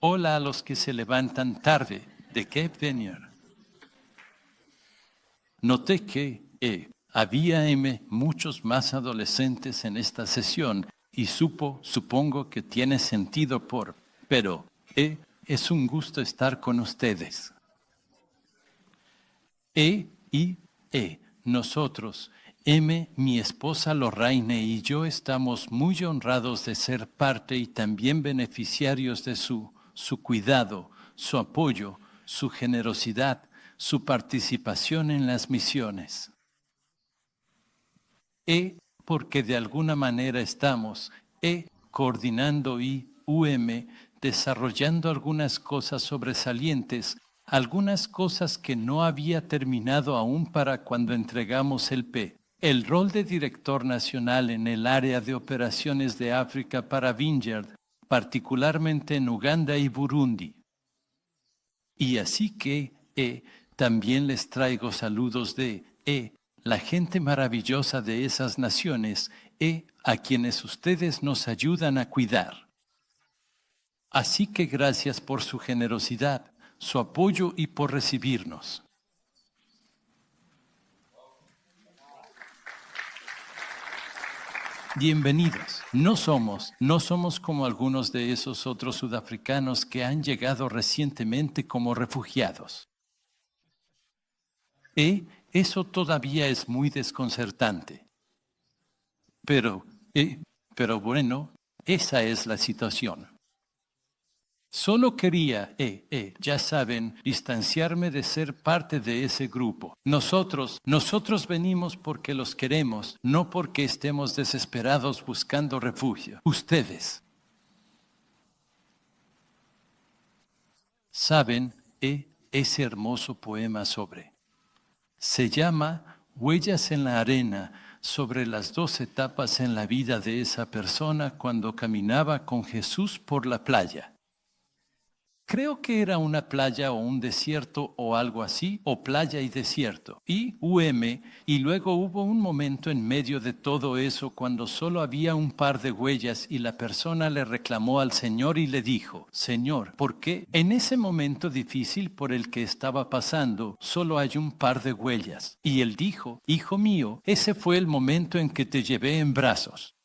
Hola a los que se levantan tarde de Cape Vineyard. Noté que había muchos más adolescentes en esta sesión y supongo que tiene sentido pero es un gusto estar con ustedes. Nosotros, mi esposa Lorraine y yo estamos muy honrados de ser parte y también beneficiarios de su cuidado, su apoyo, su generosidad, su participación en las misiones. Porque de alguna manera estamos coordinando y desarrollando algunas cosas sobresalientes, algunas cosas que no había terminado aún para cuando entregamos el rol de director nacional en el área de operaciones de África para Vineyard, particularmente en Uganda y Burundi. Y así que también les traigo saludos de la gente maravillosa de esas naciones, a quienes ustedes nos ayudan a cuidar. Así que gracias por su generosidad, su apoyo y por recibirnos. Bienvenidos. No somos como algunos de esos otros sudafricanos que han llegado recientemente como refugiados. Eso todavía es muy desconcertante. Pero bueno, esa es la situación. Solo quería, ya saben, distanciarme de ser parte de ese grupo. Nosotros venimos porque los queremos, no porque estemos desesperados buscando refugio. Ustedes. ¿Saben ese hermoso poema se llama Huellas en la arena, sobre las 2 etapas en la vida de esa persona cuando caminaba con Jesús por la playa? Creo que era una playa o un desierto o algo así, o playa y desierto. Y luego hubo un momento en medio de todo eso cuando solo había un par de huellas y la persona le reclamó al Señor y le dijo, Señor, ¿por qué en ese momento difícil por el que estaba pasando solo hay un par de huellas? Y él dijo, Hijo mío, ese fue el momento en que te llevé en brazos.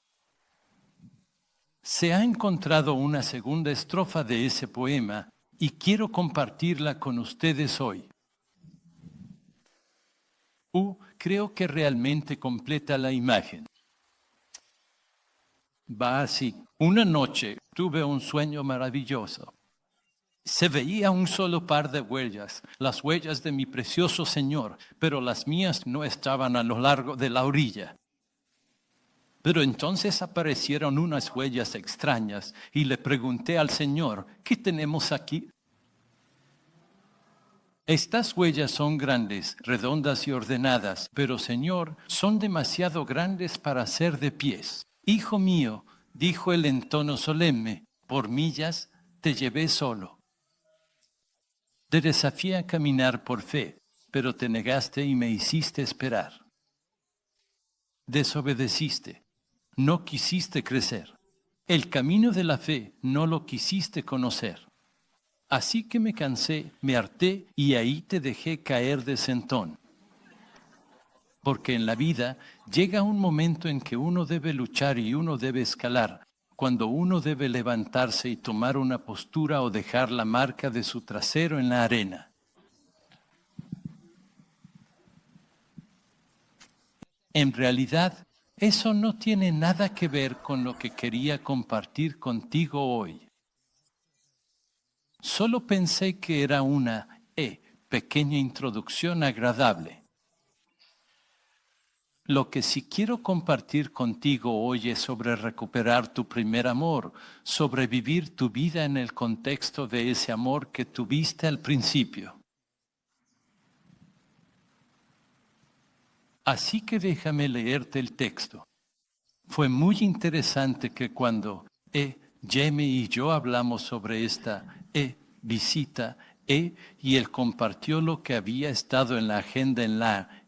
Se ha encontrado una segunda estrofa de ese poema y quiero compartirla con ustedes hoy. Creo que realmente completa la imagen. Va así. Una noche tuve un sueño maravilloso. Se veía un solo par de huellas, las huellas de mi precioso Señor, pero las mías no estaban a lo largo de la orilla. Pero entonces aparecieron unas huellas extrañas y le pregunté al Señor, ¿qué tenemos aquí? Estas huellas son grandes, redondas y ordenadas, pero Señor, son demasiado grandes para ser de pies. Hijo mío, dijo él en tono solemne, por millas te llevé solo. Te desafié a caminar por fe, pero te negaste y me hiciste esperar. Desobedeciste. No quisiste crecer. El camino de la fe no lo quisiste conocer. Así que me cansé, me harté y ahí te dejé caer de sentón. Porque en la vida llega un momento en que uno debe luchar y uno debe escalar, cuando uno debe levantarse y tomar una postura o dejar la marca de su trasero en la arena. En realidad, eso no tiene nada que ver con lo que quería compartir contigo hoy. Solo pensé que era una pequeña introducción agradable. Lo que sí quiero compartir contigo hoy es sobre recuperar tu primer amor, sobre vivir tu vida en el contexto de ese amor que tuviste al principio. Así que déjame leerte el texto. Fue muy interesante que cuando Jamie y yo hablamos sobre esta visita, y él compartió lo que había estado en la agenda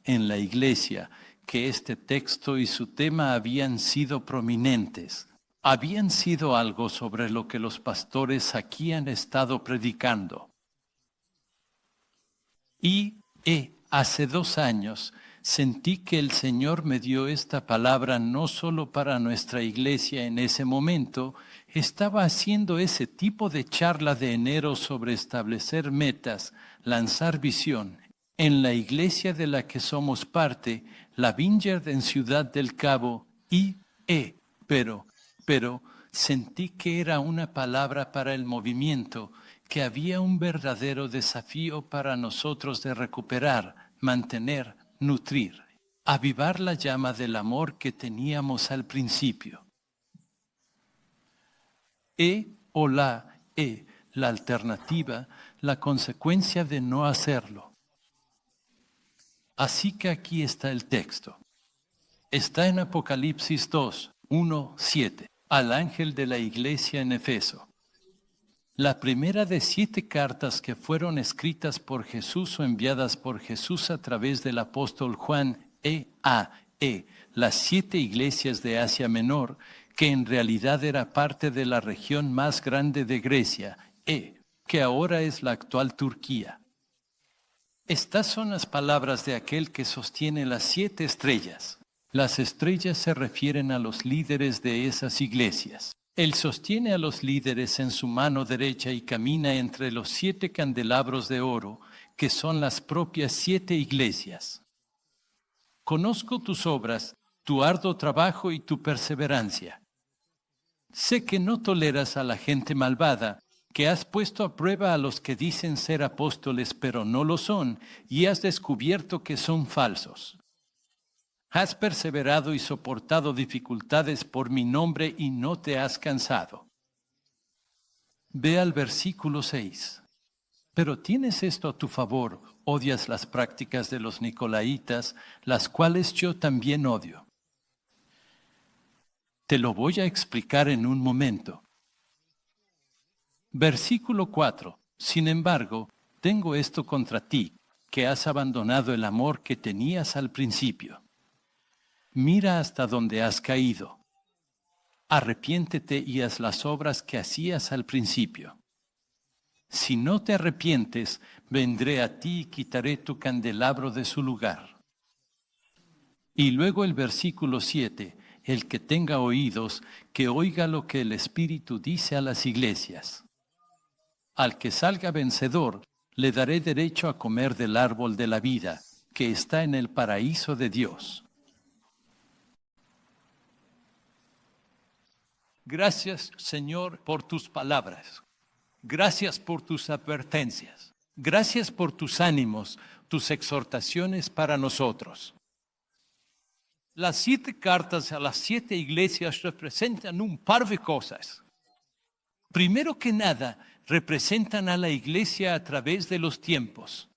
en la iglesia, que este texto y su tema habían sido prominentes. habían sido algo sobre lo que los pastores aquí han estado predicando. Y hace 2 años sentí que el Señor me dio esta palabra no solo para nuestra iglesia en ese momento. Estaba haciendo ese tipo de charla de enero sobre establecer metas, lanzar visión. En la iglesia de la que somos parte, la Vineyard en Ciudad del Cabo, pero sentí que era una palabra para el movimiento, que había un verdadero desafío para nosotros de recuperar, mantener, nutrir, avivar la llama del amor que teníamos al principio. La alternativa, la consecuencia de no hacerlo. Así que aquí está el texto. Está en Apocalipsis 2, 1, 7, al ángel de la iglesia en Efeso. La primera de 7 cartas que fueron escritas por Jesús o enviadas por Jesús a través del apóstol Juan, las 7 iglesias de Asia Menor, que en realidad era parte de la región más grande de Grecia, que ahora es la actual Turquía. Estas son las palabras de aquel que sostiene las 7 estrellas. Las estrellas se refieren a los líderes de esas iglesias. Él sostiene a los líderes en su mano derecha y camina entre los 7 candelabros de oro, que son las propias 7 iglesias. Conozco tus obras, tu arduo trabajo y tu perseverancia. Sé que no toleras a la gente malvada, que has puesto a prueba a los que dicen ser apóstoles pero no lo son, y has descubierto que son falsos. Has perseverado y soportado dificultades por mi nombre y no te has cansado. Ve al versículo 6. Pero tienes esto a tu favor, odias las prácticas de los nicolaitas, las cuales yo también odio. Te lo voy a explicar en un momento. Versículo 4. Sin embargo, tengo esto contra ti, que has abandonado el amor que tenías al principio. Mira hasta donde has caído. Arrepiéntete y haz las obras que hacías al principio. Si no te arrepientes, vendré a ti y quitaré tu candelabro de su lugar. Y luego el versículo 7, el que tenga oídos, que oiga lo que el Espíritu dice a las iglesias. Al que salga vencedor, le daré derecho a comer del árbol de la vida, que está en el paraíso de Dios. Gracias, Señor, por tus palabras. Gracias por tus advertencias. Gracias por tus ánimos, tus exhortaciones para nosotros. Las 7 cartas a las 7 iglesias representan un par de cosas. Primero que nada, representan a la iglesia a través de los tiempos.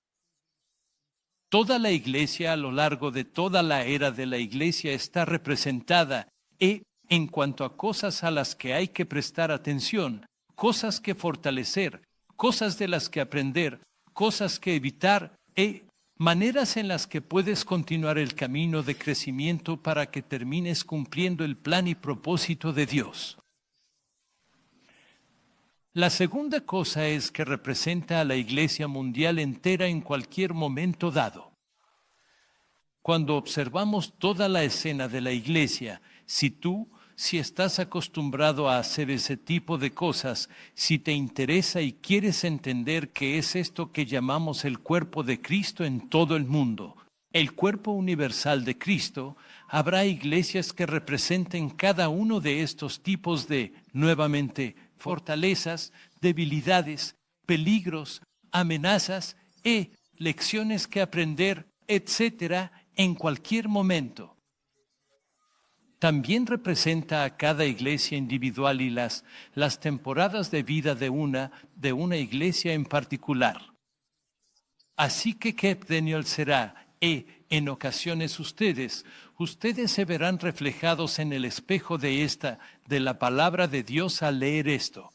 Toda la iglesia a lo largo de toda la era de la iglesia está representada en cuanto a cosas a las que hay que prestar atención, cosas que fortalecer, cosas de las que aprender, cosas que evitar maneras en las que puedes continuar el camino de crecimiento para que termines cumpliendo el plan y propósito de Dios. La segunda cosa es que representa a la iglesia mundial entera en cualquier momento dado. Cuando observamos toda la escena de la iglesia, si estás acostumbrado a hacer ese tipo de cosas, si te interesa y quieres entender qué es esto que llamamos el cuerpo de Cristo en todo el mundo, el cuerpo universal de Cristo, habrá iglesias que representen cada uno de estos tipos de, nuevamente, fortalezas, debilidades, peligros, amenazas lecciones que aprender, etcétera, en cualquier momento. También representa a cada iglesia individual y las temporadas de vida de una iglesia en particular. Así que Camp Daniel será, en ocasiones ustedes se verán reflejados en el espejo de la palabra de Dios al leer esto.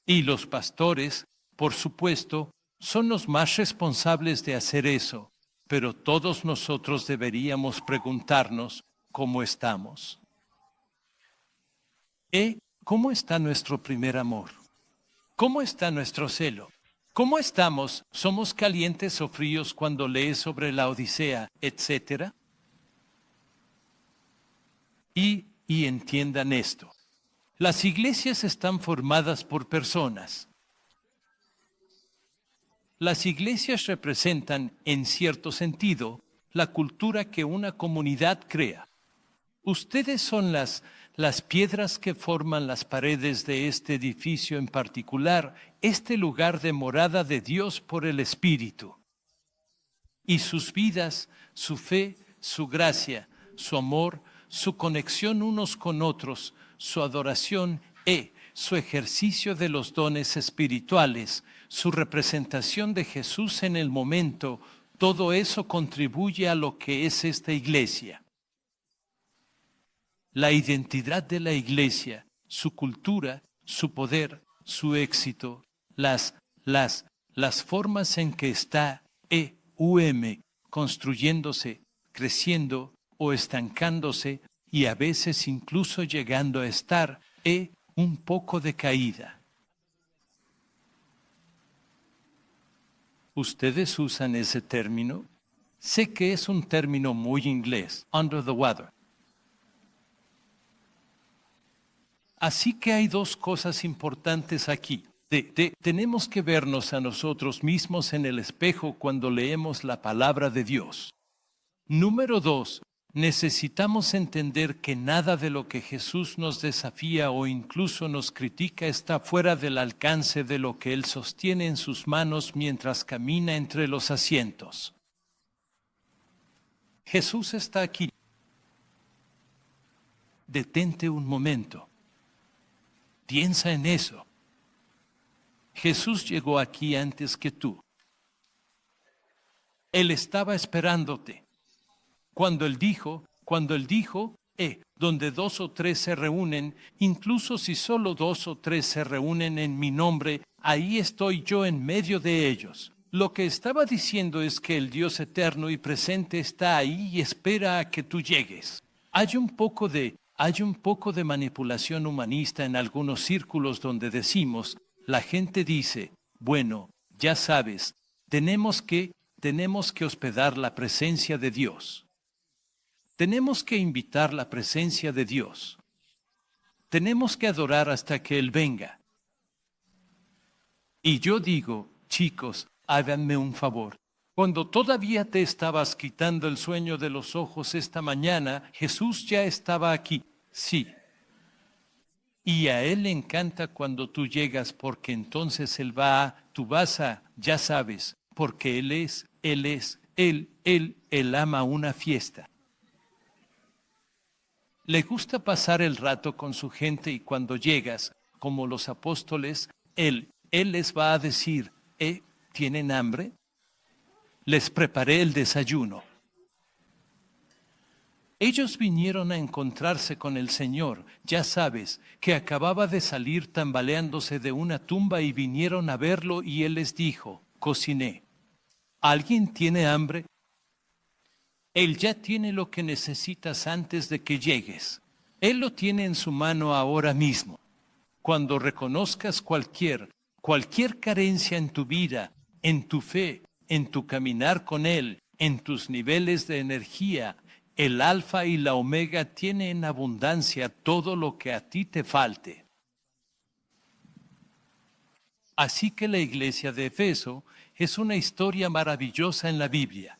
Y los pastores, por supuesto, son los más responsables de hacer eso, pero todos nosotros deberíamos preguntarnos, ¿cómo estamos? ¿Cómo está nuestro primer amor? ¿Cómo está nuestro celo? ¿Cómo estamos? ¿Somos calientes o fríos cuando lees sobre la Odisea, etcétera? Y entiendan esto. Las iglesias están formadas por personas. Las iglesias representan, en cierto sentido, la cultura que una comunidad crea. Ustedes son las piedras que forman las paredes de este edificio en particular, este lugar de morada de Dios por el Espíritu. Y sus vidas, su fe, su gracia, su amor, su conexión unos con otros, su adoración su ejercicio de los dones espirituales, su representación de Jesús en el momento, todo eso contribuye a lo que es esta iglesia. La identidad de la iglesia, su cultura, su poder, su éxito, las formas en que está construyéndose, creciendo o estancándose y a veces incluso llegando a estar un poco decaída. ¿Ustedes usan ese término? Sé que es un término muy inglés, under the weather. Así que hay dos cosas importantes aquí. Tenemos que vernos a nosotros mismos en el espejo cuando leemos la palabra de Dios. Número 2, necesitamos entender que nada de lo que Jesús nos desafía o incluso nos critica está fuera del alcance de lo que Él sostiene en sus manos mientras camina entre los asientos. Jesús está aquí. Detente un momento. Piensa en eso. Jesús llegó aquí antes que tú. Él estaba esperándote. Cuando Él dijo, donde 2 o 3 se reúnen, incluso si solo 2 o 3 se reúnen en mi nombre, ahí estoy yo en medio de ellos. Lo que estaba diciendo es que el Dios eterno y presente está ahí y espera a que tú llegues. Hay un poco de manipulación humanista en algunos círculos donde decimos, la gente dice, bueno, ya sabes, tenemos que hospedar la presencia de Dios. Tenemos que invitar la presencia de Dios. Tenemos que adorar hasta que Él venga. Y yo digo, chicos, háganme un favor. Cuando todavía te estabas quitando el sueño de los ojos esta mañana, Jesús ya estaba aquí. Sí. Y a Él le encanta cuando tú llegas porque entonces tú vas a, ya sabes, porque Él ama una fiesta. Le gusta pasar el rato con su gente y cuando llegas, como los apóstoles, Él les va a decir, ¿tienen hambre? Les preparé el desayuno. Ellos vinieron a encontrarse con el Señor, ya sabes, que acababa de salir tambaleándose de una tumba y vinieron a verlo y Él les dijo, cociné. ¿Alguien tiene hambre? Él ya tiene lo que necesitas antes de que llegues. Él lo tiene en su mano ahora mismo. Cuando reconozcas cualquier carencia en tu vida, en tu fe, en tu caminar con Él, en tus niveles de energía, el alfa y la omega tiene en abundancia todo lo que a ti te falte. Así que la iglesia de Efeso es una historia maravillosa en la Biblia.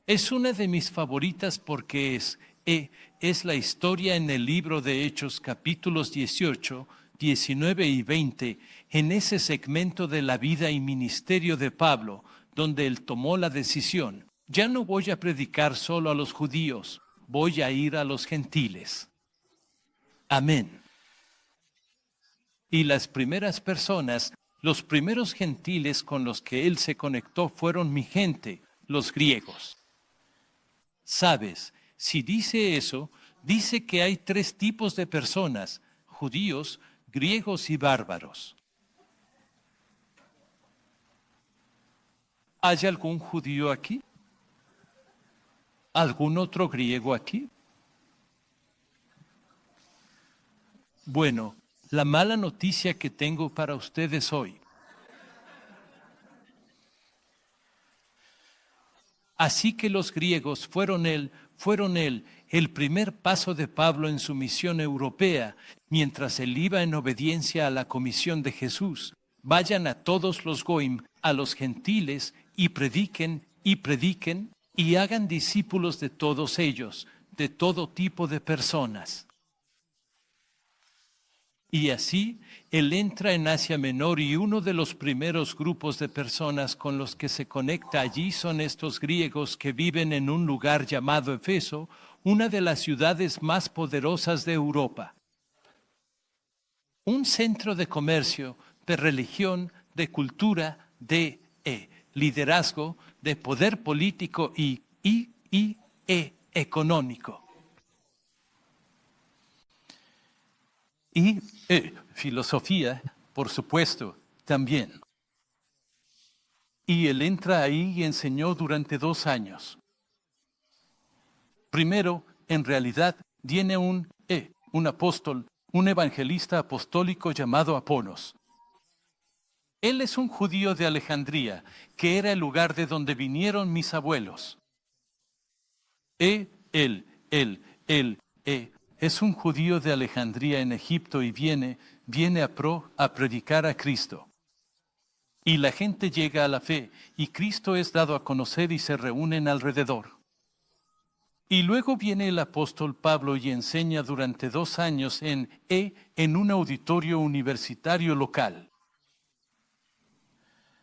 Es una de mis favoritas porque es la historia en el libro de Hechos capítulos 18, 19 y 20, en ese segmento de la vida y ministerio de Pablo, donde él tomó la decisión. Ya no voy a predicar solo a los judíos, voy a ir a los gentiles. Amén. Y las primeras personas, los primeros gentiles con los que él se conectó fueron mi gente, los griegos. Sabes, si dice eso, dice que hay 3 tipos de personas, judíos, griegos y bárbaros. ¿Hay algún judío aquí? ¿Algún otro griego aquí? Bueno, la mala noticia que tengo para ustedes hoy. Así que los griegos fueron el primer paso de Pablo en su misión europea, mientras él iba en obediencia a la comisión de Jesús. Vayan a todos los goim, a los gentiles, y prediquen, y hagan discípulos de todos ellos, de todo tipo de personas. Y así, él entra en Asia Menor y uno de los primeros grupos de personas con los que se conecta allí son estos griegos que viven en un lugar llamado Efeso, una de las ciudades más poderosas de Europa. Un centro de comercio, de religión, de cultura, de liderazgo, de poder político y económico. Y filosofía, por supuesto, también. Y él entra ahí y enseñó durante 2 años. Primero, en realidad, viene un apóstol, un evangelista apostólico llamado Apolos. Él es un judío de Alejandría, que era el lugar de donde vinieron mis abuelos. Es un judío de Alejandría en Egipto y viene a predicar a Cristo. Y la gente llega a la fe, y Cristo es dado a conocer y se reúnen alrededor. Y luego viene el apóstol Pablo y enseña durante 2 años en un auditorio universitario local.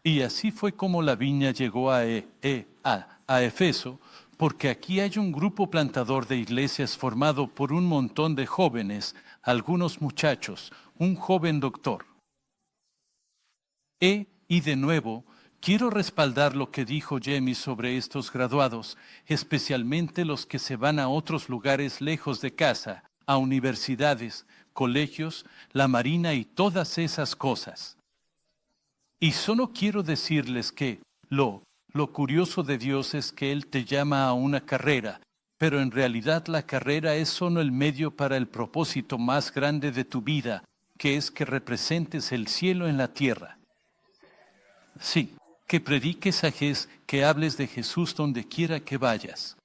Y así fue como la viña llegó a Efeso, porque aquí hay un grupo plantador de iglesias formado por un montón de jóvenes, algunos muchachos, un joven doctor. Y de nuevo, quiero respaldar lo que dijo Jamie sobre estos graduados, especialmente los que se van a otros lugares lejos de casa, a universidades, colegios, la marina y todas esas cosas. Y solo quiero decirles que lo curioso de Dios es que Él te llama a una carrera, pero en realidad la carrera es solo el medio para el propósito más grande de tu vida, que es que representes el cielo en la tierra. Sí, que prediques a Jesús, que hables de Jesús donde quiera que vayas.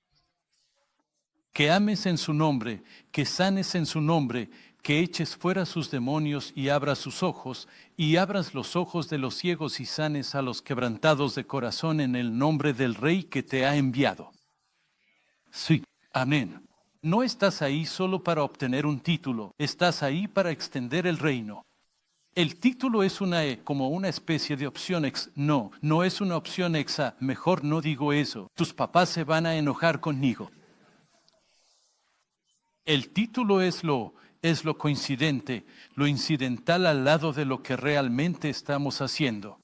Que ames en su nombre, que sanes en su nombre, que eches fuera sus demonios y abras sus ojos, y abras los ojos de los ciegos y sanes a los quebrantados de corazón en el nombre del Rey que te ha enviado. Sí, amén. No estás ahí solo para obtener un título, estás ahí para extender el reino. El título es como una especie de opción no es una opción mejor no digo eso, tus papás se van a enojar conmigo. El título es lo coincidente, lo incidental al lado de lo que realmente estamos haciendo.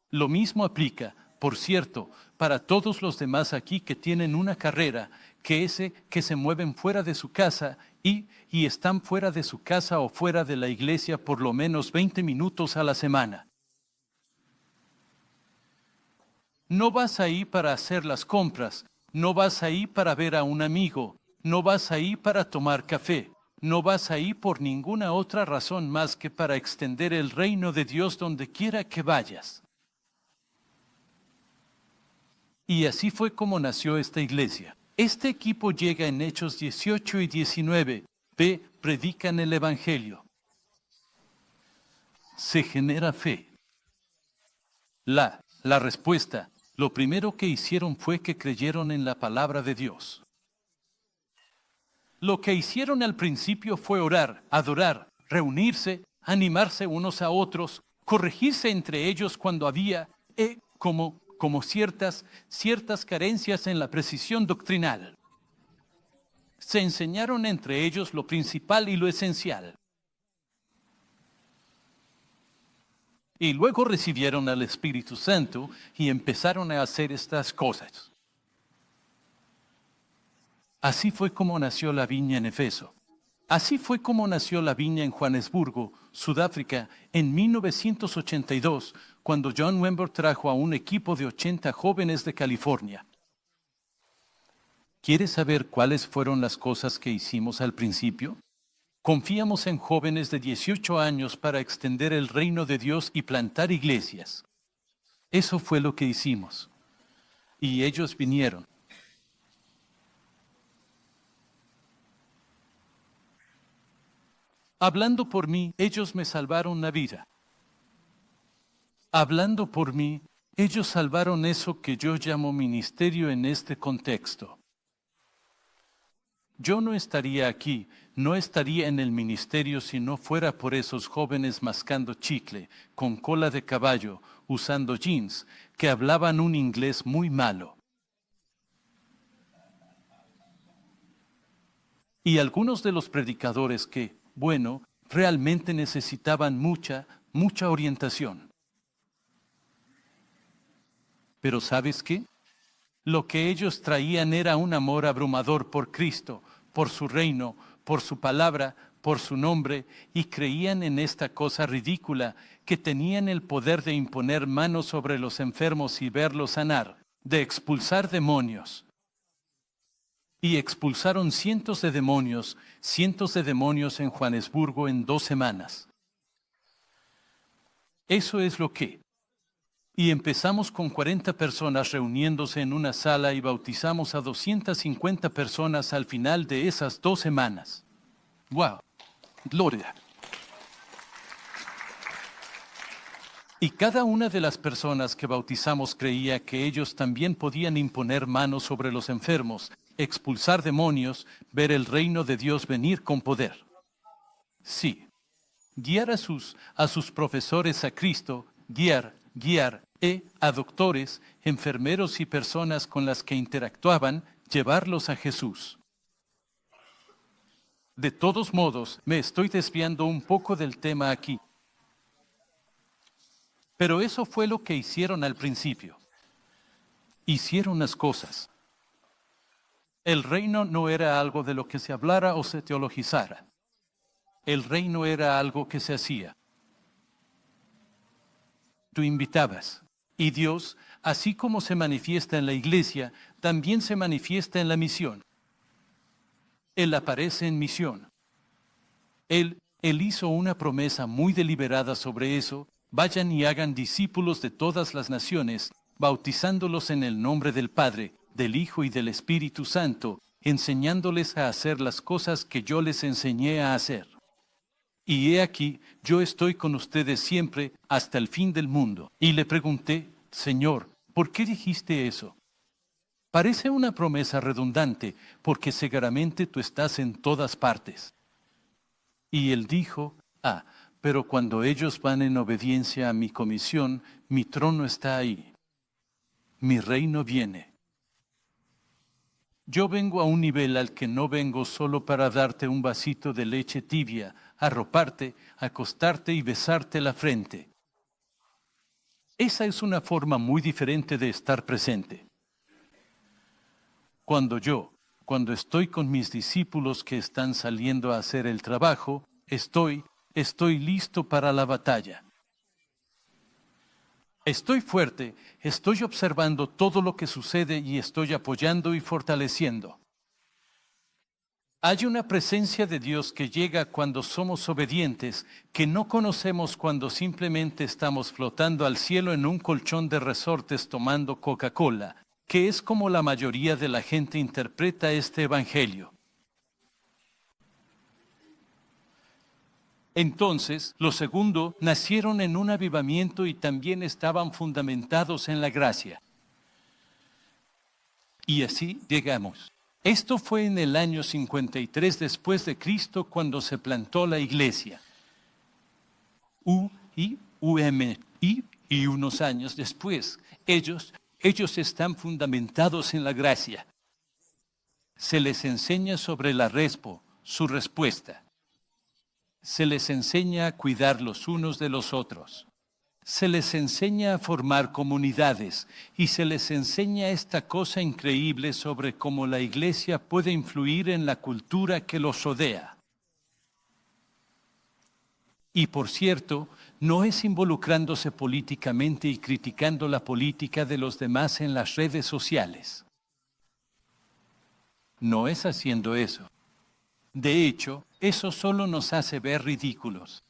Lo mismo aplica, por cierto, para todos los demás aquí que tienen una carrera, que se mueven fuera de su casa y están fuera de su casa o fuera de la iglesia por lo menos 20 minutos a la semana. No vas ahí para hacer las compras, no vas ahí para ver a un amigo, no vas ahí para tomar café, no vas ahí por ninguna otra razón más que para extender el reino de Dios donde quiera que vayas. Y así fue como nació esta iglesia. Este equipo llega en Hechos 18 y 19. Predican el Evangelio. Se genera fe. La respuesta, lo primero que hicieron fue que creyeron en la palabra de Dios. Lo que hicieron al principio fue orar, adorar, reunirse, animarse unos a otros, corregirse entre ellos cuando había como ciertas carencias en la precisión doctrinal. Se enseñaron entre ellos lo principal y lo esencial. Y luego recibieron al Espíritu Santo y empezaron a hacer estas cosas. Así fue como nació la viña en Efeso. Así fue como nació la viña en Johannesburgo, Sudáfrica, en 1982, cuando John Wimber trajo a un equipo de 80 jóvenes de California. ¿Quieres saber cuáles fueron las cosas que hicimos al principio? Confiamos en jóvenes de 18 años para extender el reino de Dios y plantar iglesias. Eso fue lo que hicimos. Y ellos vinieron. Hablando por mí, ellos me salvaron la vida. Hablando por mí, ellos salvaron eso que yo llamo ministerio en este contexto. Yo no estaría aquí, no estaría en el ministerio si no fuera por esos jóvenes mascando chicle, con cola de caballo, usando jeans, que hablaban un inglés muy malo. Y algunos de los predicadores que, bueno, realmente necesitaban mucha orientación. Pero ¿sabes qué? Lo que ellos traían era un amor abrumador por Cristo, por su reino, por su palabra, por su nombre, y creían en esta cosa ridícula, que tenían el poder de imponer manos sobre los enfermos y verlos sanar, de expulsar demonios. Y expulsaron cientos de demonios en Johannesburgo en 2 semanas. Eso es lo que. Y empezamos con 40 personas reuniéndose en una sala y bautizamos a 250 personas al final de esas 2 semanas. ¡Wow! ¡Gloria! Y cada una de las personas que bautizamos creía que ellos también podían imponer manos sobre los enfermos, expulsar demonios, ver el reino de Dios venir con poder. Sí, guiar a sus profesores a Cristo, guiar a doctores, enfermeros y personas con las que interactuaban, llevarlos a Jesús. De todos modos, me estoy desviando un poco del tema aquí. Pero eso fue lo que hicieron al principio. Hicieron las cosas. El reino no era algo de lo que se hablara o se teologizara. El reino era algo que se hacía. Tú invitabas. Y Dios, así como se manifiesta en la iglesia, también se manifiesta en la misión. Él aparece en misión. Él hizo una promesa muy deliberada sobre eso. Vayan y hagan discípulos de todas las naciones, bautizándolos en el nombre del Padre, del Hijo y del Espíritu Santo, enseñándoles a hacer las cosas que yo les enseñé a hacer. Y he aquí, yo estoy con ustedes siempre hasta el fin del mundo. Y le pregunté, Señor, ¿por qué dijiste eso? Parece una promesa redundante, porque seguramente tú estás en todas partes. Y él dijo, pero cuando ellos van en obediencia a mi comisión, mi trono está ahí. Mi reino viene. Yo vengo a un nivel al que no vengo solo para darte un vasito de leche tibia, arroparte, acostarte y besarte la frente. Esa es una forma muy diferente de estar presente. Cuando estoy con mis discípulos que están saliendo a hacer el trabajo, estoy listo para la batalla. Estoy fuerte, estoy observando todo lo que sucede y estoy apoyando y fortaleciendo. Hay una presencia de Dios que llega cuando somos obedientes, que no conocemos cuando simplemente estamos flotando al cielo en un colchón de resortes tomando Coca-Cola, que es como la mayoría de la gente interpreta este evangelio. Entonces, lo segundo, nacieron en un avivamiento y también estaban fundamentados en la gracia. Y así llegamos. Esto fue en el año 53 después de Cristo cuando se plantó la iglesia. Y unos años después, ellos están fundamentados en la gracia. Se les enseña sobre la respo, su respuesta. Se les enseña a cuidar los unos de los otros. Se les enseña a formar comunidades y se les enseña esta cosa increíble sobre cómo la iglesia puede influir en la cultura que los rodea. Y por cierto, no es involucrándose políticamente y criticando la política de los demás en las redes sociales. No es haciendo eso. De hecho, eso solo nos hace ver ridículos.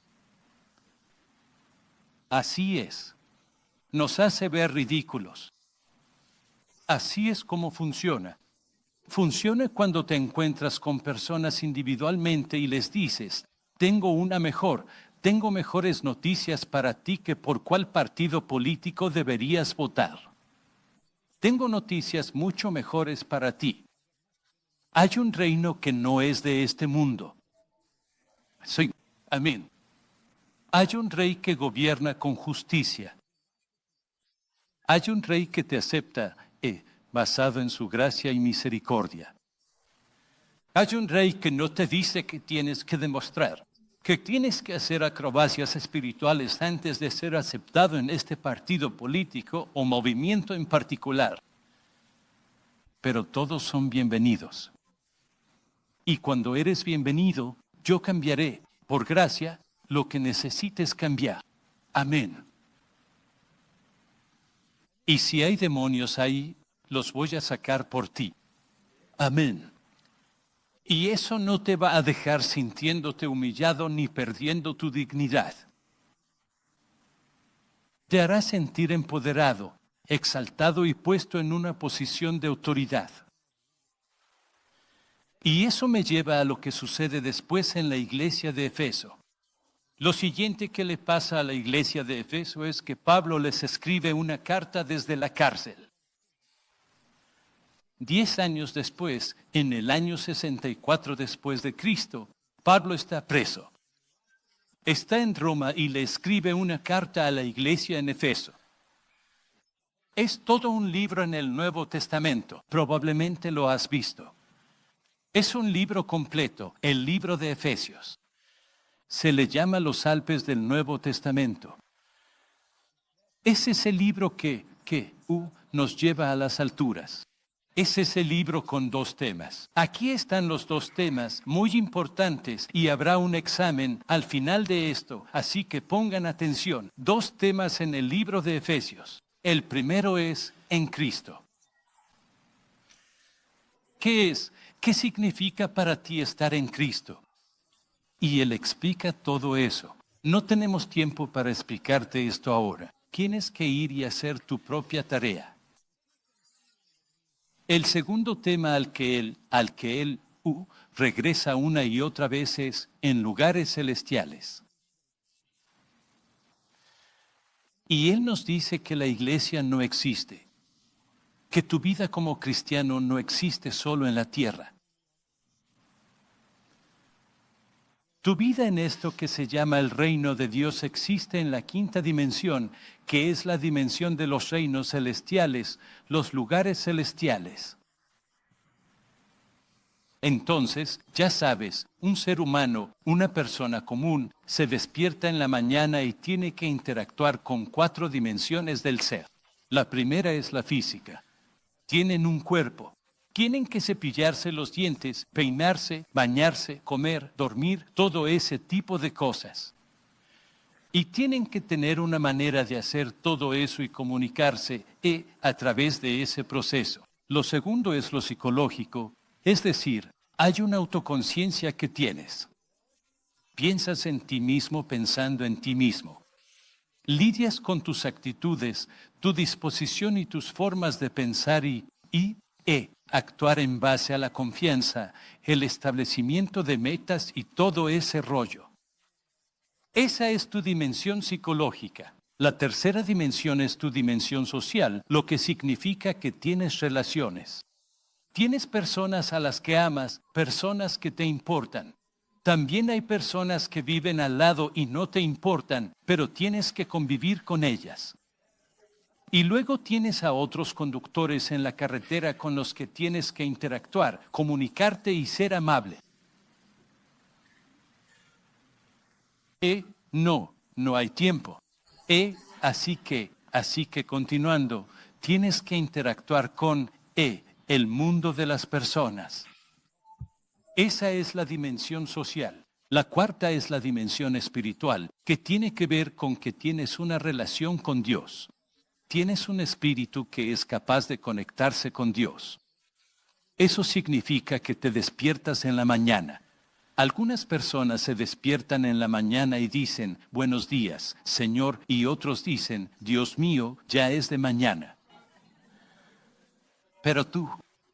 Así es. Nos hace ver ridículos. Así es como funciona. Funciona cuando te encuentras con personas individualmente y les dices, tengo mejores noticias para ti que por cuál partido político deberías votar. Tengo noticias mucho mejores para ti. Hay un reino que no es de este mundo. Sí, amén. Hay un rey que gobierna con justicia. Hay un rey que te acepta, basado en su gracia y misericordia. Hay un rey que no te dice que tienes que demostrar, que tienes que hacer acrobacias espirituales antes de ser aceptado en este partido político o movimiento en particular. Pero todos son bienvenidos. Y cuando eres bienvenido, yo cambiaré, por gracia, lo que necesites cambiar. Amén. Y si hay demonios ahí, los voy a sacar por ti. Amén. Y eso no te va a dejar sintiéndote humillado ni perdiendo tu dignidad. Te hará sentir empoderado, exaltado y puesto en una posición de autoridad. Y eso me lleva a lo que sucede después en la iglesia de Efeso. Lo siguiente que le pasa a la iglesia de Efeso es que Pablo les escribe una carta desde la cárcel. 10 años después, en el año 64 después de Cristo, Pablo está preso. Está en Roma y le escribe una carta a la iglesia en Efeso. Es todo un libro en el Nuevo Testamento. Probablemente lo has visto. Es un libro completo, el libro de Efesios. Se le llama los Alpes del Nuevo Testamento. Es ese libro que nos lleva a las alturas. Es ese libro con 2 temas. Aquí están los 2 temas muy importantes y habrá un examen al final de esto, así que pongan atención. 2 temas en el libro de Efesios. El primero es en Cristo. ¿Qué es? ¿Qué significa para ti estar en Cristo? Y él explica todo eso. No tenemos tiempo para explicarte esto ahora. Tienes que ir y hacer tu propia tarea. El segundo tema al que él regresa una y otra vez es en lugares celestiales. Y él nos dice que la iglesia no existe, que tu vida como cristiano no existe solo en la tierra. Tu vida en esto que se llama el reino de Dios existe en la 5ª dimensión, que es la dimensión de los reinos celestiales, los lugares celestiales. Entonces, ya sabes, un ser humano, una persona común, se despierta en la mañana y tiene que interactuar con 4 dimensiones del ser. La primera es la física. Tienen un cuerpo. Tienen que cepillarse los dientes, peinarse, bañarse, comer, dormir, todo ese tipo de cosas. Y tienen que tener una manera de hacer todo eso y comunicarse a través de ese proceso. Lo segundo es lo psicológico, es decir, hay una autoconciencia que tienes. Piensas en ti mismo pensando en ti mismo. Lidias con tus actitudes, tu disposición y tus formas de pensar y actuar en base a la confianza, el establecimiento de metas y todo ese rollo. Esa es tu dimensión psicológica. La tercera dimensión es tu dimensión social, lo que significa que tienes relaciones. Tienes personas a las que amas, personas que te importan. También hay personas que viven al lado y no te importan, pero tienes que convivir con ellas. Y luego tienes a otros conductores en la carretera con los que tienes que interactuar, comunicarte y ser amable. No hay tiempo. Así que continuando, tienes que interactuar con el mundo de las personas. Esa es la dimensión social. La cuarta es la dimensión espiritual, que tiene que ver con que tienes una relación con Dios. Tienes un espíritu que es capaz de conectarse con Dios. Eso significa que te despiertas en la mañana. Algunas personas se despiertan en la mañana y dicen, buenos días, Señor, y otros dicen, Dios mío, ya es de mañana.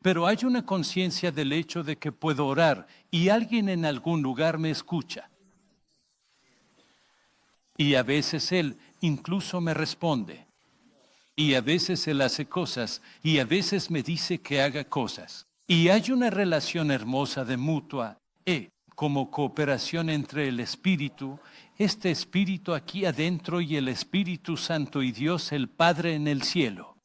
Pero hay una conciencia del hecho de que puedo orar y alguien en algún lugar me escucha. Y a veces Él incluso me responde. Y a veces Él hace cosas y a veces me dice que haga cosas. Y hay una relación hermosa de mutua como cooperación entre el Espíritu, este Espíritu aquí adentro y el Espíritu Santo y Dios el Padre en el cielo.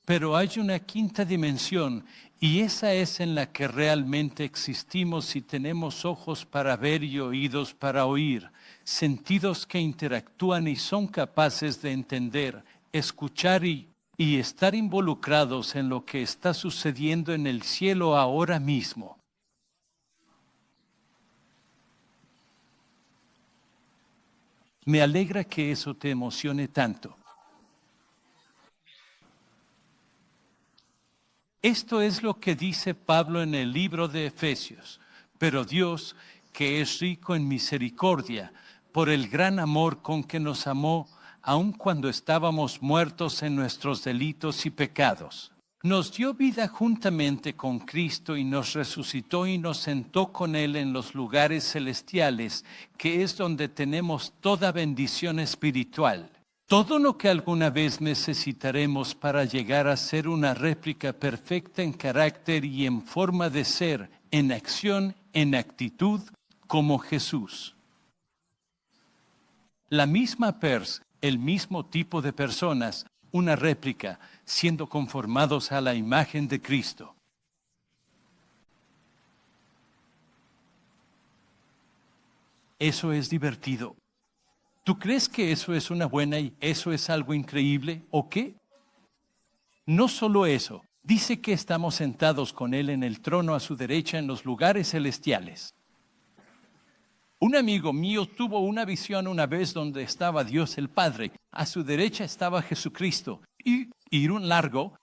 Pero hay una quinta dimensión y esa es en la que realmente existimos y tenemos ojos para ver y oídos para oír, sentidos que interactúan y son capaces de entender, escuchar y estar involucrados en lo que está sucediendo en el cielo ahora mismo. Me alegra que eso te emocione tanto. Esto es lo que dice Pablo en el libro de Efesios. Pero Dios, que es rico en misericordia, por el gran amor con que nos amó, aun cuando estábamos muertos en nuestros delitos y pecados, nos dio vida juntamente con Cristo y nos resucitó y nos sentó con Él en los lugares celestiales, que es donde tenemos toda bendición espiritual. Todo lo que alguna vez necesitaremos para llegar a ser una réplica perfecta en carácter y en forma de ser, en acción, en actitud, como Jesús. La misma el mismo tipo de personas, una réplica, siendo conformados a la imagen de Cristo. Eso es divertido. ¿Tú crees que eso es una buena y eso es algo increíble o qué? No solo eso, dice que estamos sentados con Él en el trono a su derecha en los lugares celestiales. Un amigo mío tuvo una visión una vez donde estaba Dios el Padre, a su derecha estaba Jesucristo y un largo,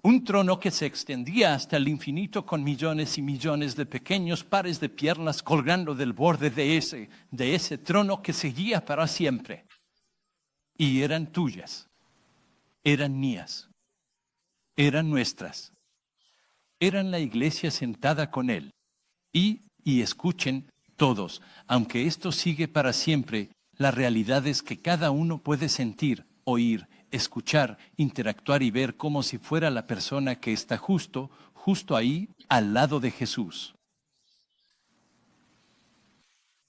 un trono que se extendía hasta el infinito con millones y millones de pequeños pares de piernas colgando del borde de ese trono que seguía para siempre. Y eran tuyas, eran mías, eran nuestras, eran la iglesia sentada con Él. Y escuchen todos, aunque esto sigue para siempre, la realidad es que cada uno puede sentir, oír, escuchar, interactuar y ver como si fuera la persona que está justo ahí, al lado de Jesús.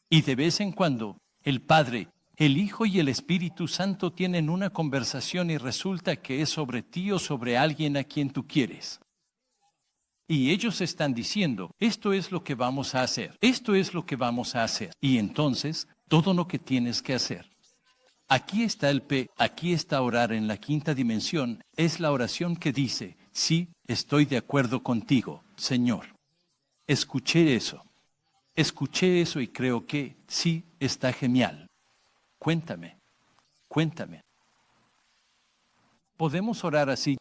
Y de vez en cuando, el Padre, el Hijo y el Espíritu Santo tienen una conversación y resulta que es sobre ti o sobre alguien a quien tú quieres. Y ellos están diciendo, esto es lo que vamos a hacer, esto es lo que vamos a hacer. Y entonces, todo lo que tienes que hacer. Aquí está aquí está orar en la quinta dimensión, es la oración que dice, sí, estoy de acuerdo contigo, Señor. Escuché eso y creo que sí, está genial. Cuéntame. Podemos orar así.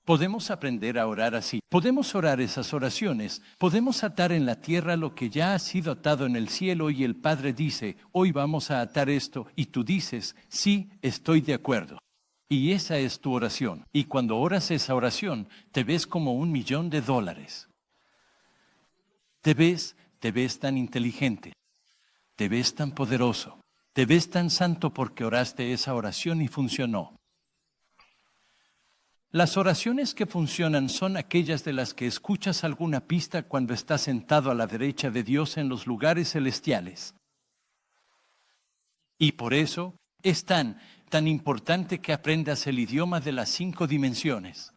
Podemos aprender a orar así. Podemos orar esas oraciones. Podemos atar en la tierra lo que ya ha sido atado en el cielo y el Padre dice, hoy vamos a atar esto. Y tú dices, sí, estoy de acuerdo. Y esa es tu oración. Y cuando oras esa oración, te ves como $1.000.000. Te ves tan inteligente. Te ves tan poderoso. Te ves tan santo porque oraste esa oración y funcionó. Las oraciones que funcionan son aquellas de las que escuchas alguna pista cuando estás sentado a la derecha de Dios en los lugares celestiales. Y por eso es tan importante que aprendas el idioma de las 5 dimensiones.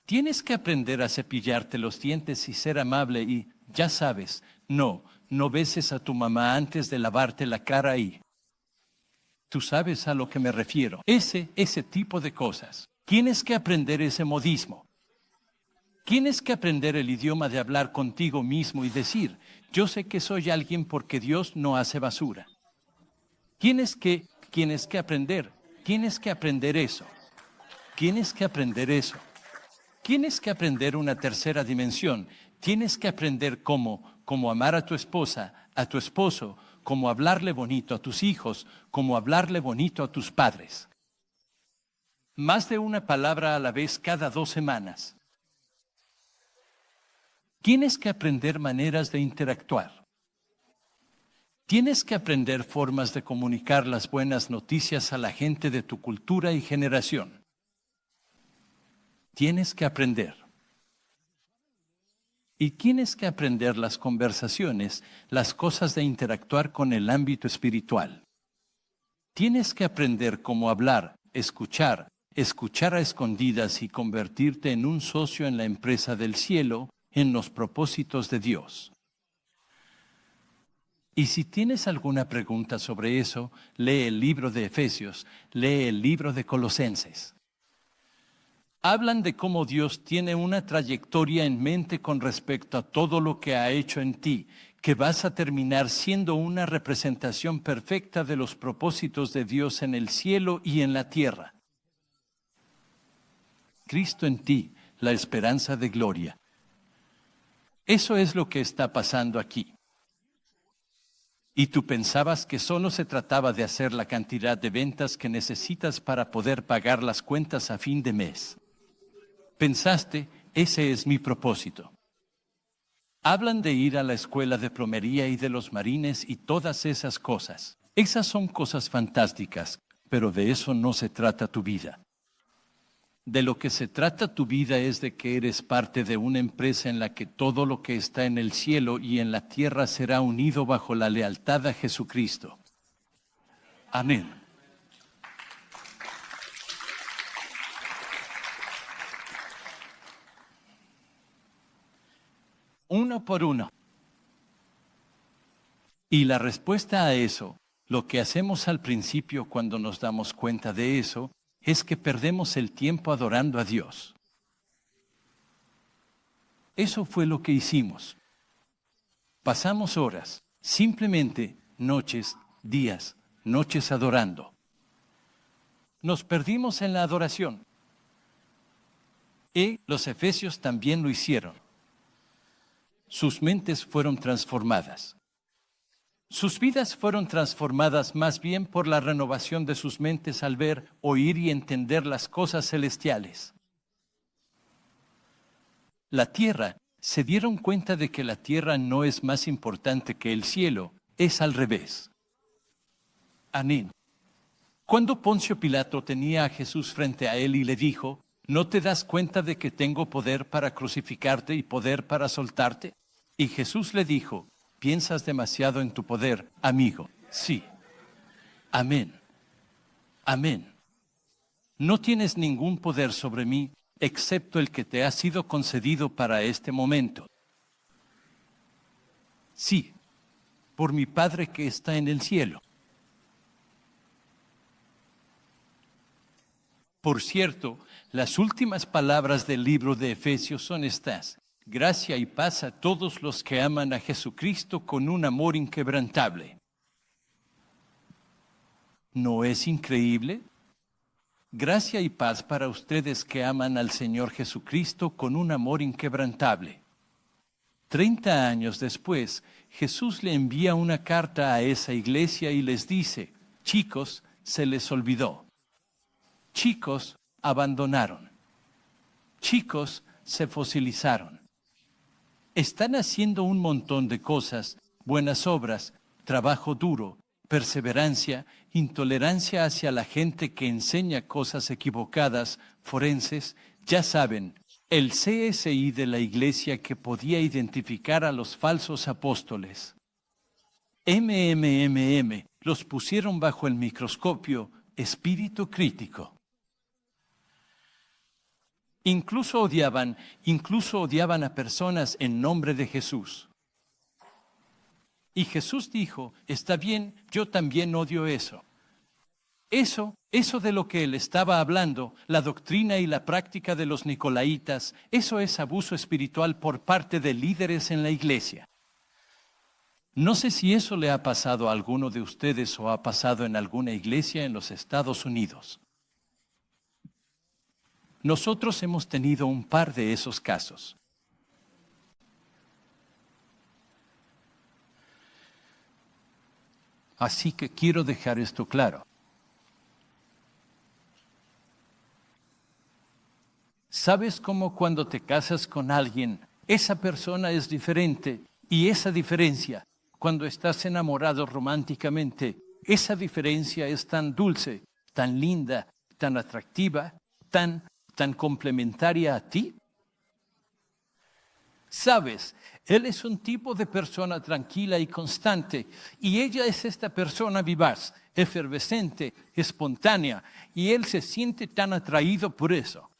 Tienes que aprender a cepillarte los dientes y ser amable y, ya sabes, no beses a tu mamá antes de lavarte la cara y... Tú sabes a lo que me refiero. Ese tipo de cosas. Tienes que aprender ese modismo. Tienes que aprender el idioma de hablar contigo mismo y decir, yo sé que soy alguien porque Dios no hace basura. Tienes que aprender eso. Tienes que aprender eso. Tienes que aprender una tercera dimensión. Tienes que aprender cómo amar a tu esposa, a tu esposo, cómo hablarle bonito a tus hijos, cómo hablarle bonito a tus padres. Más de una palabra a la vez cada 2 semanas. Tienes que aprender maneras de interactuar. Tienes que aprender formas de comunicar las buenas noticias a la gente de tu cultura y generación. Tienes que aprender. Y tienes que aprender las conversaciones, las cosas de interactuar con el ámbito espiritual. Tienes que aprender cómo hablar, escuchar a escondidas y convertirte en un socio en la empresa del cielo, en los propósitos de Dios. Y si tienes alguna pregunta sobre eso, lee el libro de Efesios, lee el libro de Colosenses. Hablan de cómo Dios tiene una trayectoria en mente con respecto a todo lo que ha hecho en ti, que vas a terminar siendo una representación perfecta de los propósitos de Dios en el cielo y en la tierra. Cristo en ti, la esperanza de gloria. Eso es lo que está pasando aquí. Y tú pensabas que solo se trataba de hacer la cantidad de ventas que necesitas para poder pagar las cuentas a fin de mes. Pensaste, ese es mi propósito. Hablan de ir a la escuela de plomería y de los marines y todas esas cosas. Esas son cosas fantásticas, pero de eso no se trata tu vida. De lo que se trata tu vida es de que eres parte de una empresa en la que todo lo que está en el cielo y en la tierra será unido bajo la lealtad a Jesucristo. Amén. Uno por uno. Y la respuesta a eso, lo que hacemos al principio cuando nos damos cuenta de eso, es que perdemos el tiempo adorando a Dios. Eso fue lo que hicimos. Pasamos horas, simplemente noches, días, noches adorando. Nos perdimos en la adoración. Y los efesios también lo hicieron. Sus mentes fueron transformadas. Sus vidas fueron transformadas más bien por la renovación de sus mentes al ver, oír y entender las cosas celestiales. La tierra, se dieron cuenta de que la tierra no es más importante que el cielo, es al revés. Amén. Cuando Poncio Pilato tenía a Jesús frente a él y le dijo, ¿no te das cuenta de que tengo poder para crucificarte y poder para soltarte? Y Jesús le dijo, piensas demasiado en tu poder, amigo. Sí. Amén. Amén. No tienes ningún poder sobre mí, excepto el que te ha sido concedido para este momento. Sí, por mi Padre que está en el cielo. Por cierto, las últimas palabras del libro de Efesios son estas. Gracia y paz a todos los que aman a Jesucristo con un amor inquebrantable. ¿No es increíble? Gracia y paz para ustedes que aman al Señor Jesucristo con un amor inquebrantable. 30 años después, Jesús le envía una carta a esa iglesia y les dice, chicos, se les olvidó. Chicos, abandonaron. Chicos, se fosilizaron. Están haciendo un montón de cosas, buenas obras, trabajo duro, perseverancia, intolerancia hacia la gente que enseña cosas equivocadas, forenses, ya saben, el CSI de la iglesia que podía identificar a los falsos apóstoles. Los pusieron bajo el microscopio, espíritu crítico. Incluso odiaban a personas en nombre de Jesús. Y Jesús dijo, está bien, yo también odio eso. Eso de lo que él estaba hablando, la doctrina y la práctica de los nicolaitas, eso es abuso espiritual por parte de líderes en la iglesia. No sé si eso le ha pasado a alguno de ustedes o ha pasado en alguna iglesia en los Estados Unidos. Nosotros hemos tenido un par de esos casos. Así que quiero dejar esto claro. ¿Sabes cómo cuando te casas con alguien, esa persona es diferente y esa diferencia, cuando estás enamorado románticamente, esa diferencia es tan dulce, tan linda, tan atractiva, tan complementaria a ti? Sabes, él es un tipo de persona tranquila y constante, y ella es esta persona vivaz, efervescente, espontánea, y él se siente tan atraído por eso.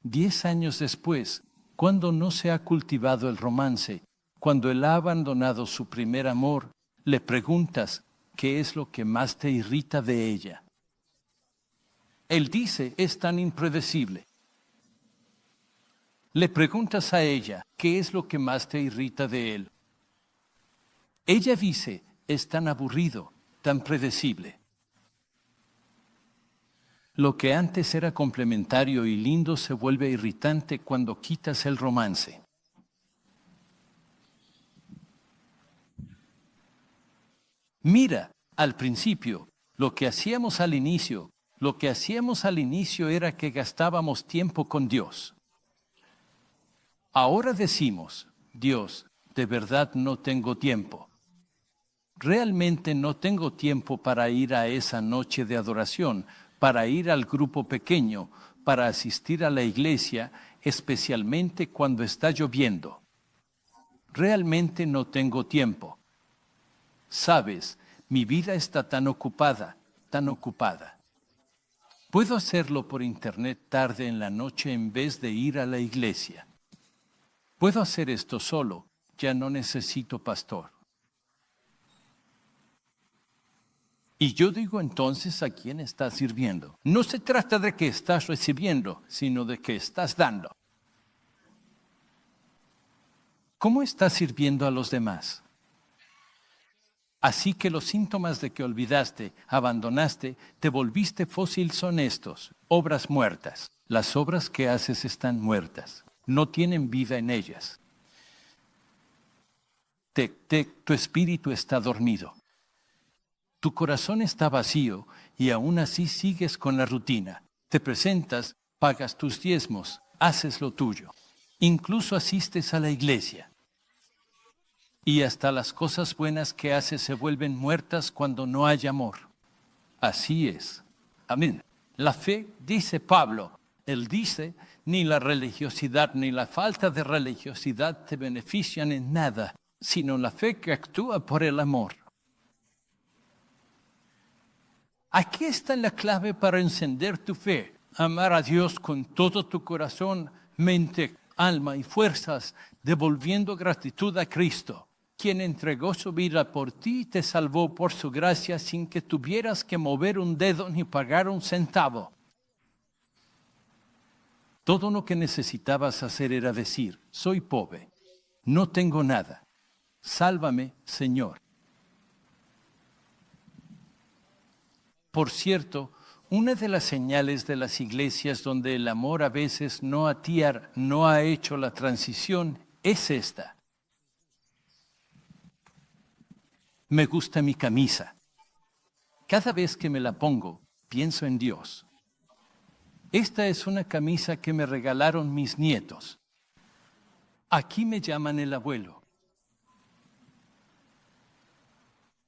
10 años después, cuando no se ha cultivado el romance, cuando él ha abandonado su primer amor, le preguntas qué es lo que más te irrita de ella. Él dice, es tan impredecible. Le preguntas a ella, ¿qué es lo que más te irrita de él? Ella dice, es tan aburrido, tan predecible. Lo que antes era complementario y lindo se vuelve irritante cuando quitas el romance. Mira, al principio, lo que hacíamos al inicio era que gastábamos tiempo con Dios. Ahora decimos, Dios, de verdad no tengo tiempo. Realmente no tengo tiempo para ir a esa noche de adoración, para ir al grupo pequeño, para asistir a la iglesia, especialmente cuando está lloviendo. Realmente no tengo tiempo. Sabes, mi vida está tan ocupada, tan ocupada. Puedo hacerlo por internet tarde en la noche en vez de ir a la iglesia. Puedo hacer esto solo, ya no necesito pastor. Y yo digo entonces, ¿a quién estás sirviendo? No se trata de que estás recibiendo, sino de que estás dando. ¿Cómo estás sirviendo a los demás? Así que los síntomas de que olvidaste, abandonaste, te volviste fósil son estos, obras muertas. Las obras que haces están muertas, no tienen vida en ellas. Tu espíritu está dormido. Tu corazón está vacío y aún así sigues con la rutina. Te presentas, pagas tus diezmos, haces lo tuyo. Incluso asistes a la iglesia. Y hasta las cosas buenas que haces se vuelven muertas cuando no hay amor. Así es. Amén. La fe, dice Pablo, él dice, ni la religiosidad ni la falta de religiosidad te benefician en nada, sino la fe que actúa por el amor. Aquí está la clave para encender tu fe. Amar a Dios con todo tu corazón, mente, alma y fuerzas, devolviendo gratitud a Cristo, quien entregó su vida por ti y te salvó por su gracia sin que tuvieras que mover un dedo ni pagar un centavo. Todo lo que necesitabas hacer era decir, soy pobre, no tengo nada, sálvame, Señor. Por cierto, una de las señales de las iglesias donde el amor a veces no ha hecho la transición es esta. Me gusta mi camisa. Cada vez que me la pongo, pienso en Dios. Esta es una camisa que me regalaron mis nietos. Aquí me llaman el abuelo.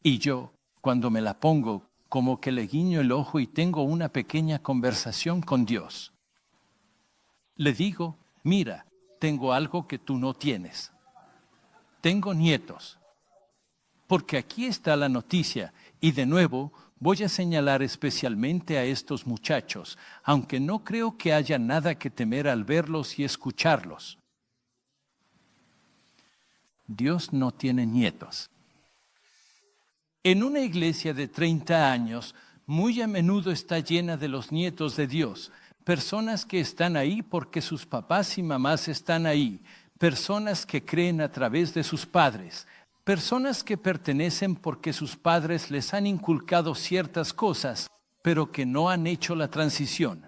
Y yo, cuando me la pongo, como que le guiño el ojo y tengo una pequeña conversación con Dios. Le digo, mira, tengo algo que tú no tienes. Tengo nietos. Porque aquí está la noticia, y de nuevo voy a señalar especialmente a estos muchachos, aunque no creo que haya nada que temer al verlos y escucharlos. Dios no tiene nietos. En una iglesia de 30 años, muy a menudo está llena de los nietos de Dios, personas que están ahí porque sus papás y mamás están ahí, personas que creen a través de sus padres, personas que pertenecen porque sus padres les han inculcado ciertas cosas, pero que no han hecho la transición.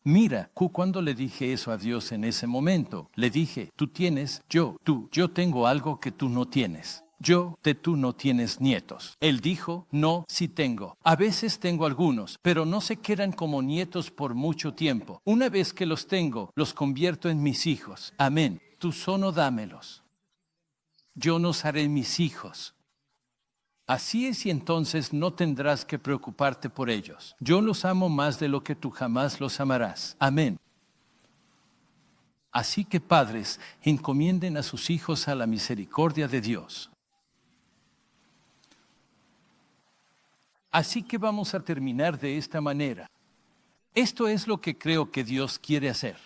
Mira, cuando le dije eso a Dios en ese momento, le dije, tú tienes, yo tengo algo que tú no tienes. Tú no tienes nietos. Él dijo, no, sí tengo. A veces tengo algunos, pero no se quedan como nietos por mucho tiempo. Una vez que los tengo, los convierto en mis hijos. Amén. Tú solo dámelos. Yo nos haré mis hijos. Así es, y entonces no tendrás que preocuparte por ellos. Yo los amo más de lo que tú jamás los amarás. Amén. Así que padres, encomienden a sus hijos a la misericordia de Dios. Así que vamos a terminar de esta manera. Esto es lo que creo que Dios quiere hacer.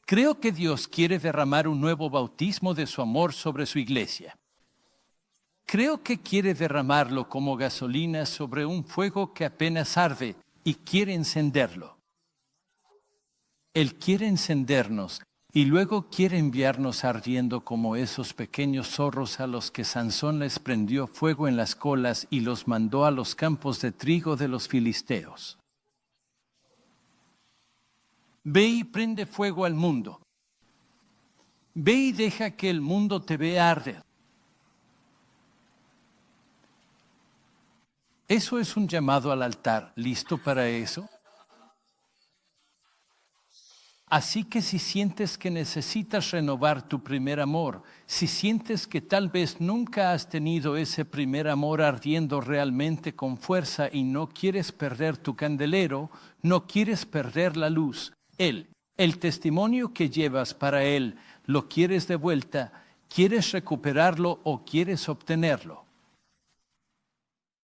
Creo que Dios quiere derramar un nuevo bautismo de su amor sobre su iglesia. Creo que quiere derramarlo como gasolina sobre un fuego que apenas arde y quiere encenderlo. Él quiere encendernos y luego quiere enviarnos ardiendo como esos pequeños zorros a los que Sansón les prendió fuego en las colas y los mandó a los campos de trigo de los filisteos. Ve y prende fuego al mundo. Ve y deja que el mundo te vea arder. Eso es un llamado al altar. ¿Listo para eso? Así que si sientes que necesitas renovar tu primer amor, si sientes que tal vez nunca has tenido ese primer amor ardiendo realmente con fuerza y no quieres perder tu candelero, no quieres perder la luz, el testimonio que llevas para Él, ¿lo quieres de vuelta? ¿Quieres recuperarlo o quieres obtenerlo?